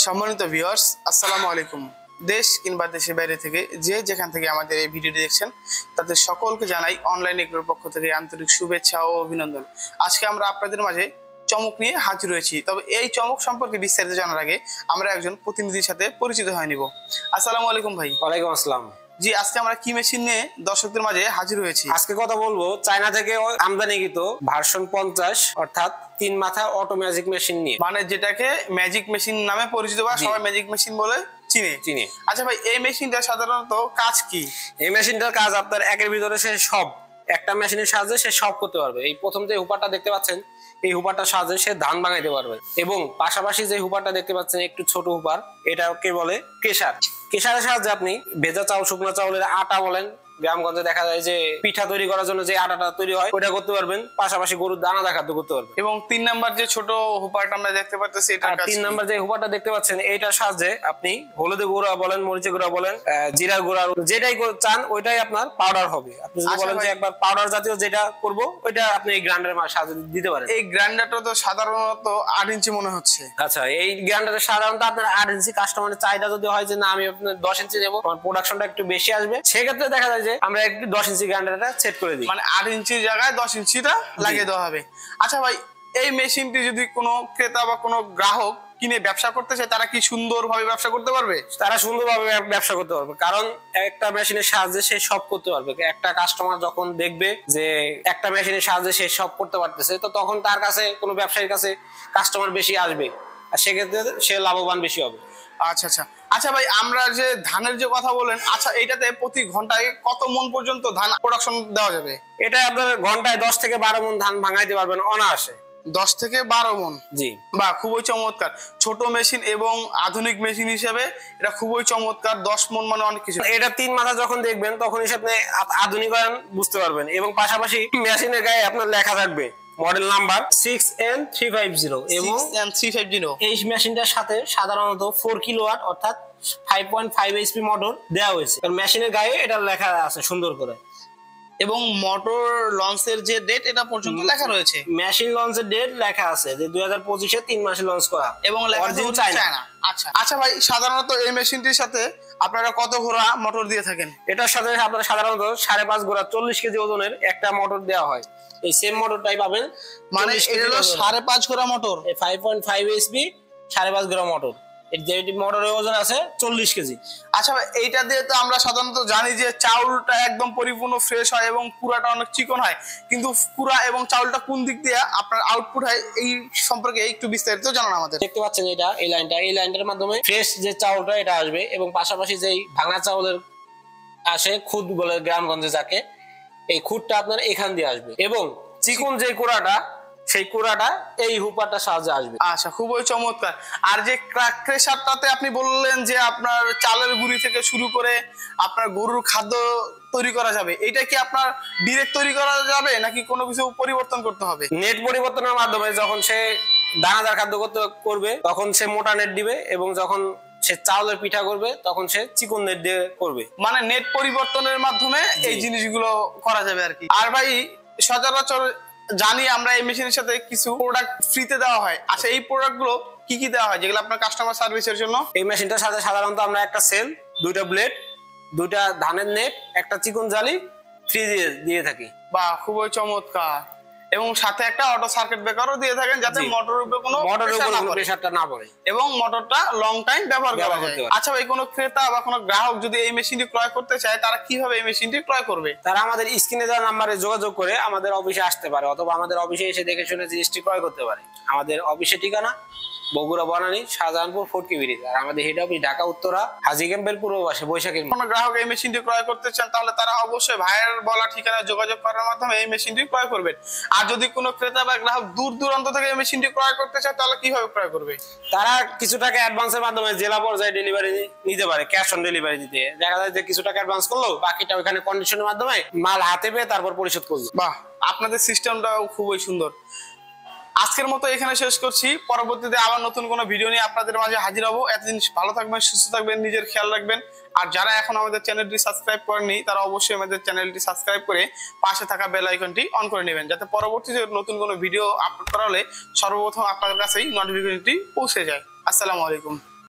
সম্মানিত ভিউয়ার্স, আসসালামু আলাইকুম। দেশ কিংবা দেশের বাইরে থেকে যে যেখান থেকে আমাদের এই ভিডিওটি দেখছেন তাদের সকলকে জানাই অনলাইন এগ্রোর পক্ষ থেকে আন্তরিক শুভেচ্ছা ও অভিনন্দন। আজকে আমরা আপনাদের মাঝে চমক নিয়ে হাজির হয়েছি। তবে এই চমক সম্পর্কে বিস্তারিত জানার আগে আমরা একজন প্রতিনিধির সাথে পরিচিত হয়ে নিব। আসসালামু আলাইকুম ভাই। ওয়ালাইকুম আসসালাম। জি, আজকে আমরা কি মেশিন নিয়ে দর্শকদের মাঝে হাজির হয়েছি? আজকে কথা বলবো চায়না থেকে আমদানিকৃত ভার্সন 50 অর্থাৎ 3 মাথা অটো ম্যাজিক মেশিন নিয়ে, মানে যেটাকে ম্যাজিক মেশিন নামে পরিচিত বা সবাই ম্যাজিক মেশিন বলে চিনে। আচ্ছা ভাই, এই মেশিনটা সাধারণত কাজ কি? এই মেশিনটার কাজ আপনার একের ভিতরে সে সব, একটা মেশিনের সাহায্যে সে সব করতে পারবে। এই প্রথম যে হুপারটা দেখতে পাচ্ছেন, এই হুপারটার সাহায্যে সে ধান ভাঙাইতে পারবে। এবং পাশাপাশি যে হুপারটা দেখতে পাচ্ছেন একটু ছোট হুপার, এটাকে বলে কেশার। কেশারের সাহায্যে আপনি ভেজা চাউল, শুকনো চাউলের আটা বলেন, গ্রামগঞ্জে দেখা যায় যে পিঠা তৈরি করার জন্য যে আটাটা তৈরি হয় ওটা করতে পারবেন, পাশাপাশি গরুর দানাদার খাদ্য করতে পারবেন। এবং 3 নাম্বার যে ছোট হুপারটা আমরা দেখতে পাচ্ছি, এটা 3 নাম্বার যে হুপারটা দেখতে পাচ্ছেন, এইটার সাহায্যে আপনি হলুদের গুঁড়া বলেন, মরিচের গুঁড়া বলেন, জিরার গুঁড়া, যেটাই চান ওইটাই আপনার পাউডার হবে। আপনি যদি বলেন যে একবার পাউডার জাতীয় যেটা করব, ওইটা আপনি এই গ্রাইন্ডারের সাহায্যে দিতে পারেন। এই গ্রাইন্ডারটা তো সাধারণত 8 ইঞ্চি মনে হচ্ছে। আচ্ছা, এই গ্রাইন্ডারের সাধারণত আপনার 8 ইঞ্চি, কাস্টমারের চাহিদা যদি হয় যে না আমি আপনার 10 ইঞ্চি দেবো, আমার প্রোডাকশনটা একটু বেশি আসবে, সেক্ষেত্রে দেখা যায় যে আমরা একটু 10 ইঞ্চি গ্রাইন্ডারটা সেট করে দিই। মানে 8 ইঞ্চির জায়গায় 10 ইঞ্চিটা লাগিয়ে দেওয়া হবে। আচ্ছা ভাই, এই মেশিনটি যদি কোনো ক্রেতা বা কোনো গ্রাহক কিনে ব্যবসা করতে চায়, তারা কি সুন্দরভাবে ব্যবসা করতে পারবে? তারা সুন্দরভাবে ব্যবসা করতে পারবে, কারণ একটা মেশিনের সাহায্যে সে সব করতে পারবে। একটা কাস্টমার যখন দেখবে যে একটা মেশিনের সাহায্যে সে সব করতে পারতেছে, তো তখন তার কাছে কোনো ব্যবসায়ীর কাছে কাস্টমার বেশি আসবে, আর সেক্ষেত্রে সে লাভবান বেশি হবে। আচ্ছা ভাই, আমরা যে ধানের যে কথা বলেন, আচ্ছা এটাতে প্রতি ঘন্টায় কত মন পর্যন্ত ধান প্রোডাকশন দেওয়া যাবে? এটা আপনার ঘন্টায় 10 থেকে 12 মন ধান ভাঙাইতে পারবেন অনায়াসে। 10 থেকে 12 মন? জি। বাহ, খুবই চমৎকার। ছোট মেশিন এবং আধুনিক মেশিন হিসেবে এটা খুবই চমৎকার। 10 মন মানে অনেক কিছু। এটা 3 মাথা যখন দেখবেন তখন আপনি আধুনিকায়ন বুঝতে পারবেন। এবং পাশাপাশি মেশিনের গায়ে আপনার লেখা থাকবে মডেল নাম্বার 6N350 এবং 6N350। এই মেশিনটার সাথে সাধারণত 4 কিলোওয়াট অর্থাৎ 5.5 এইচপি মোটর দেওয়া হয়েছে। মেশিনের গায়ে এটা লেখা আছে সুন্দর করে। এবং মোটর লঞ্চের যে ডেট এটা পর্যন্ত লেখা রয়েছে। মেশিন লঞ্চের ডেট লেখা আছে যে 2025 এ 3 মাসে লঞ্চ করা, এবং অরিজিনাল চায়না। আচ্ছা ভাই, সাধারণত এই মেশিনটির সাথে আপনারা কত ঘোড়া মোটর দিয়ে থাকেন? এটার সাথে আপনারা সাধারণত 5.5 ঘোড়া 40 কেজি ওজনের একটা মোটর দেওয়া হয়। এই সেম মোটরটাই পাবেন। মানে এটা হলো 5.5 ঘোড়া মোটর, 5.5 এইচপি 5.5 ঘোড়া মোটর। যেটি মোটরের ওজন আছে 40 কেজি। আচ্ছা ভাই, এইটা দিয়ে তো আমরা সাধারণত জানি যে চাউলটা একদম পরিপূর্ণ ফ্রেশ হয় এবং পুরাটা অনেক চিকন হয়, কিন্তু পুরা এবং চাউলটা কোন দিক দিয়ে আপনার আউটপুট হয় এই সম্পর্কে একটু বিস্তারিত জানান আমাদের। দেখতে পাচ্ছেন এটা, এই লাইনটার মাধ্যমে ফ্রেশ যে চাউলটা এটা আসবে, এবং পাশাপাশি যেই ভাঙা চাউলের আসে খুদ বলে গ্রামগঞ্জে যাকে, এই খুদটা আপনার এখান দিয়ে আসবে, এবং চিকন যে কুড়াটা সেই কুড়াটা এই হুপারটার সাহায্যে আসবে। আচ্ছা, খুবই চমৎকার। আর যে ক্রেশারটাতে আপনি বললেন যে আপনার চালের গুঁড়ি থেকে শুরু করে আপনার গরুর খাদ্য তৈরি করা যাবে, এটা কি আপনার ডিরেক্ট তৈরি করা যাবে নাকি কোনো কিছু পরিবর্তন করতে হবে? নেট পরিবর্তনের মাধ্যমে যখন সে দানাদার খাদ্য করবে তখন সে মোটা নেট দিবে, এবং যখন সে চাউলের পিঠা করবে তখন সে চিকন নেট দিয়ে করবে। মানে নেট পরিবর্তনের মাধ্যমে এই জিনিসগুলো করা যাবে আর কি। আর ভাই, সচরাচর জানি আমরা এই মেশিনের সাথে কিছু প্রোডাক্ট ফ্রিতে দেওয়া হয়। আচ্ছা, এই প্রোডাক্ট গুলো কি কি দেওয়া হয় যেগুলো আপনার কাস্টমার সার্ভিসের জন্য? এই মেশিনটার সাথে সাধারণত আমরা একটা সেল, 2টা ব্লেড, 2টা ধানের নেট, একটা চিকন জালি ফ্রি দিয়ে থাকি। বাহ, খুবই চমৎকার। এবং সাথে একটা অটো সার্কিট ব্রেকারও দিয়ে থাকেন যাতে মোটরের উপরে কোনো প্রেসারটা না পড়ে এবং মোটরটা লং টাইম ব্যবহার করা যায়। আচ্ছা ভাই, কোনো ক্রেতা বা কোনো গ্রাহক যদি এই মেশিনটি ক্রয় করতে চায়, তারা কিভাবে এই মেশিনটি ক্রয় করবে? তারা আমাদের স্ক্রিনে দেওয়া নাম্বারে যোগাযোগ করে আমাদের অফিসে আসতে পারে, অথবা আমাদের অফিসে এসে দেখে শুনে জিনিসটি ক্রয় করতে পারে। আমাদের অফিসের ঠিকানা বগুড়া বনানী শাহজাহানপুর ফটকি ব্রিজ, আর আমাদের হেড অফিস ঢাকা উত্তরা হাজী ক্যাম্পের পূর্ব পাশে বৈশাখীর। কোনো গ্রাহক এই মেশিনটি ক্রয় করতে চান তাহলে তারা অবশ্যই ভাইয়ের বলা ঠিকানায় যোগাযোগ করার মাধ্যমে এই মেশিনটি ক্রয় করবেন। আর যদি কোনো ক্রেতা বা গ্রাহক দূর দূরান্ত থেকে এই মেশিনটি ক্রয় করতে চায় তাহলে কিভাবে ক্রয় করবে? তারা কিছু টাকা অ্যাডভান্সের মাধ্যমে জেলা পর্যায়ে ডেলিভারি নিতে পারে, ক্যাশ অন ডেলিভারি দিতে। দেখা যায় যে কিছু টাকা অ্যাডভান্স করলো, বাকিটা ওখানে কন্ডিশনের মাধ্যমে মাল হাতে পেয়ে তারপর পরিশোধ করলো। বাহ, আপনাদের সিস্টেমটাও খুবই সুন্দর। আজকের মতো এখানে শেষ করছি। পরবর্তীতে আবার নতুন কোনো ভিডিও নিয়ে আপনাদের মাঝে হাজির হবো। এতদিন ভালো থাকবেন, সুস্থ থাকবেন, নিজের খেয়াল রাখবেন। আর যারা এখন আমাদের চ্যানেলটি সাবস্ক্রাইব করেননি তারা অবশ্যই আমাদের চ্যানেলটি সাবস্ক্রাইব করে পাশে থাকা বেল আইকনটি অন করে নেবেন, যাতে পরবর্তীতে নতুন কোনো ভিডিও আপলোড করা হলে সর্বপ্রথম আপনাদের কাছেই নোটিফিকেশনটি পৌঁছে যায়। আসসালামু আলাইকুম।